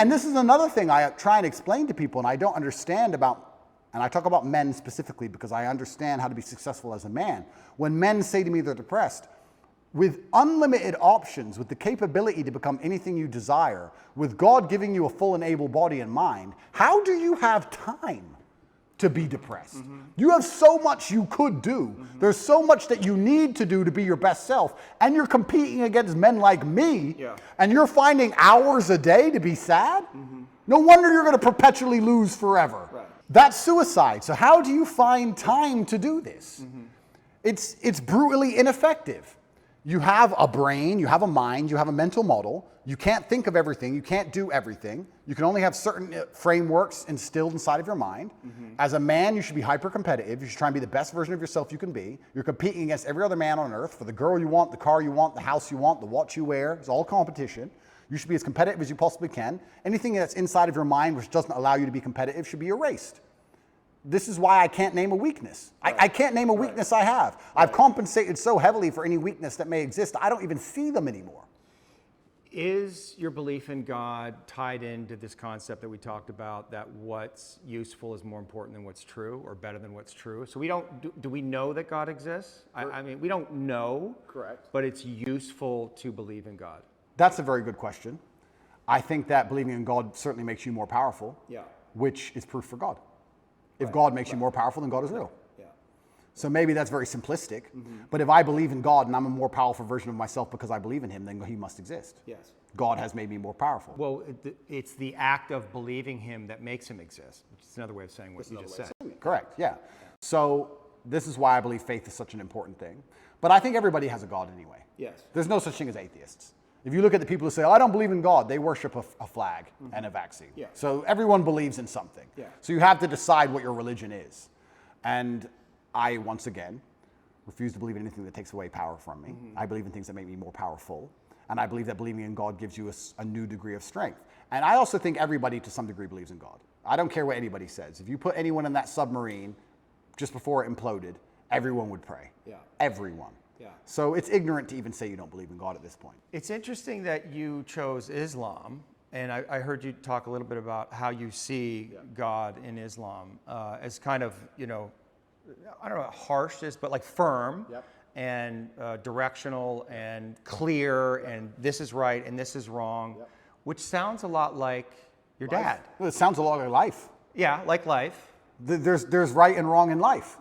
And this is another thing I try and explain to people, and I don't understand about, and I talk about men specifically because I understand how to be successful as a man. When men say to me they're depressed, with unlimited options, with the capability to become anything you desire, with God giving you a full and able body and mind, how do you have time to be depressed? You have so much you could do. There's so much that you need to do to be your best self, and you're competing against men like me, and you're finding hours a day to be sad? No wonder you're going to perpetually lose forever. Right. That's suicide. So how do you find time to do this? It's brutally ineffective. You have a brain, you have a mind, you have a mental model. You can't think of everything, you can't do everything. You can only have certain frameworks instilled inside of your mind. As a man, you should be hyper-competitive. You should try and be the best version of yourself you can be. You're competing against every other man on earth for the girl you want, the car you want, the house you want, the watch you wear. It's all competition. You should be as competitive as you possibly can. Anything that's inside of your mind which doesn't allow you to be competitive should be erased. This is why I can't name a weakness. I can't name a weakness I have. I've compensated so heavily for any weakness that may exist, I don't even see them anymore. Is your belief in God tied into this concept that we talked about, that what's useful is more important than what's true, or better than what's true? So we don't, do we know that God exists? I mean, we don't know. Correct. But it's useful to believe in God. That's a very good question. I think that believing in God certainly makes you more powerful, which is proof for God. If God makes you more powerful, then God is real. So maybe that's very simplistic, but if I believe in God and I'm a more powerful version of myself because I believe in him, then he must exist. Yes. God has made me more powerful. Well, it's the act of believing him that makes him exist, which is another way of saying what you just said. Correct, yeah. So this is why I believe faith is such an important thing. But I think everybody has a God anyway. Yes. There's no such thing as atheists. If you look at the people who say, oh, I don't believe in God, they worship a flag and a vaccine. Yeah. So everyone believes in something. Yeah. So you have to decide what your religion is. And I, once again, refuse to believe in anything that takes away power from me. I believe in things that make me more powerful. And I believe that believing in God gives you a new degree of strength. And I also think everybody to some degree believes in God. I don't care what anybody says. If you put anyone in that submarine just before it imploded, everyone would pray. Yeah. Everyone. Yeah. So it's ignorant to even say you don't believe in God at this point. It's interesting that you chose Islam, and I heard you talk a little bit about how you see God in Islam as kind of, you know, I don't know how harsh this, but like firm and directional and clear, and this is right and this is wrong, which sounds a lot like your dad. Well, it sounds a lot like life. Yeah, like life. There's right and wrong in life.